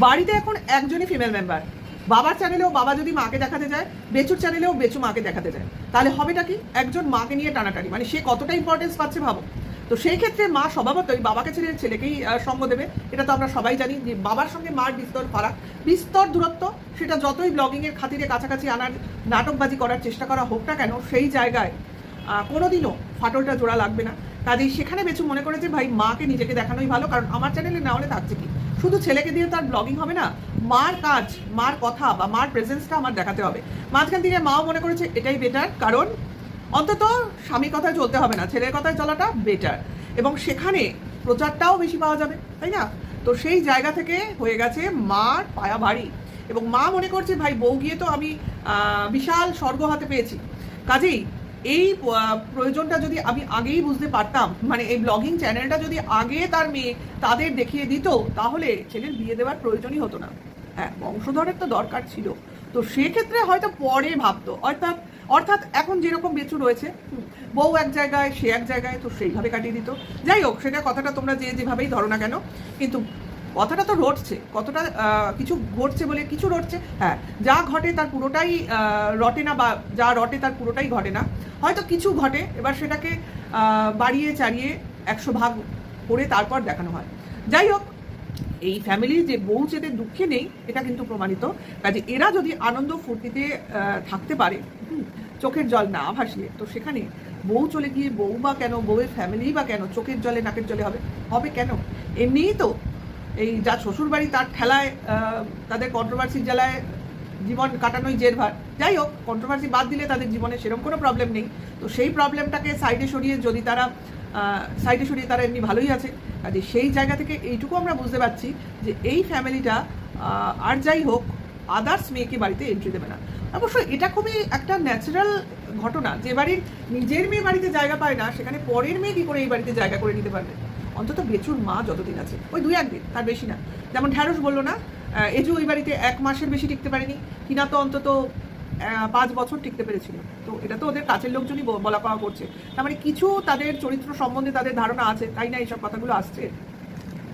বাড়িতে এখন একজনই ফিমেল মেম্বার, বাবার চ্যানেলেও বাবা যদি মাকে দেখাতে যায়, বেচুর চ্যানেলেও বেচু মাকে দেখাতে যায়, তাহলে হবেটা কি? একজন মাকে নিয়ে টানাটানি, মানে সে কতটা ইম্পর্টেন্স পাচ্ছে ভাবো। তো সেই ক্ষেত্রে মা স্বভাবতই বাবাকে ছেড়ে ছেলেকেই সঙ্গ দেবে, এটা তো আমরা সবাই জানি যে বাবার সঙ্গে মার বিস্তর ফারাক, বিস্তর দূরত্ব। সেটা যতই ব্লগিংয়ের খাতিরে কাছাকাছি আনার নাটকবাজি করার চেষ্টা করা হোক না কেন, সেই জায়গায় কোনোদিনও ফাটলটা জোড়া লাগবে না। কাজেই সেখানে বেচু মনে করে যে ভাই মাকে নিজেকে দেখানোই ভালো, কারণ আমার চ্যানেলে না হলে থাকছে কি, শুধু ছেলেকে দিয়ে তার ব্লগিং হবে না, মার কাজ, মার কথা বা মার প্রেজেন্সটা আমার দেখাতে হবে। মাঝখান থেকে মাও মনে করেছে এটাই বেটার, কারণ অন্তত স্বামীর কথায় চলতে হবে না, ছেলের কথায় চলাটা বেটার, এবং সেখানে প্রচারটাও বেশি পাওয়া যাবে, তাই না? তো সেই জায়গা থেকে হয়ে গেছে মার পায়া ভারী, এবং মা মনে করছে ভাই বউ গিয়ে তো আমি বিশাল স্বর্গ হাতে পেয়েছি। কাজেই এই প্রয়োজনটা যদি আমি আগেই বুঝতে পারতাম, মানে এই ব্লগিং চ্যানেলটা যদি আগে তার মেয়ে তাদের দেখিয়ে দিত, তাহলে ছেলের বিয়ে দেওয়ার প্রয়োজনই হতো না। হ্যাঁ, বংশধরের তো দরকার ছিল, তো সেক্ষেত্রে হয়তো পরে ভাবতো। অর্থাৎ এখন যেরকম বেচু রয়েছে, বউ এক জায়গায় সে এক জায়গায়, তো সেইভাবে কাটিয়ে দিত। যাই হোক, সেটা কথাটা তোমরা যেভাবেই ধরো না কেন, কিন্তু কথাটা তো রটছে, কতটা কিছু ঘটছে বলে কিছু রটছে। হ্যাঁ, যা ঘটে তার পুরোটাই রটে না, বা যা রটে তার পুরোটাই ঘটে না, হয়তো কিছু ঘটে, এবার সেটাকে বাড়িয়ে চাড়িয়ে 100 ভাগ করে তারপর দেখানো হয়। যাই হোক, এই ফ্যামিলির যে বউ চেতে দুঃখে নেই, এটা কিন্তু প্রমাণিত। কাজে এরা যদি আনন্দ ফুর্তিতে থাকতে পারে, চোখের জল না ভাসিয়ে, তো সেখানে বউ চলে গিয়ে বউ বা কেন, বউয়ের ফ্যামিলি বা কেন চোখের জলে নাকের জলে হবে কেন? এমনিই তো এই যা শ্বশুর বাড়ি তার ঠেলায়, তাদের কন্ট্রোভার্সির জ্বালায় জীবন কাটানোই জের ভার। যাই হোক, কন্ট্রোভার্সি বাদ দিলে তাদের জীবনে সেরকম কোনো প্রবলেম নেই, তো সেই প্রবলেমটাকে সাইডে সরিয়ে তারা এমনি ভালোই আছে। কাজে সেই জায়গা থেকে এইটুকু আমরা বুঝতে পারছি যে এই ফ্যামিলিটা আর যাই হোক আদার্স মেয়েকে বাড়িতে এন্ট্রি দেবে না। অবশ্য এটা খুবই একটা ন্যাচারাল ঘটনা, যে বাড়ির নিজের মেয়ে বাড়িতে জায়গা পায় না, সেখানে পরের মেয়ে কী করে এই বাড়িতে জায়গা করে নিতে পারবে? অন্তত বেচুর মা যতদিন আছে, ওই 2-1 দিন, তার বেশি না। যেমন ঢ্যাঁড়স বললো না, এজু ওই বাড়িতে 1 মাসের বেশি টিকতে পারেনি, কিনা তো অন্তত 5 বছর টিকতে পেরেছিল। তো এটা তো ওদের কাছের লোকজনই বলা পাওয়া করছে, তার মানে কিছু তাদের চরিত্র সম্বন্ধে তাদের ধারণা আছে, তাই না এইসব কথাগুলো আসছে।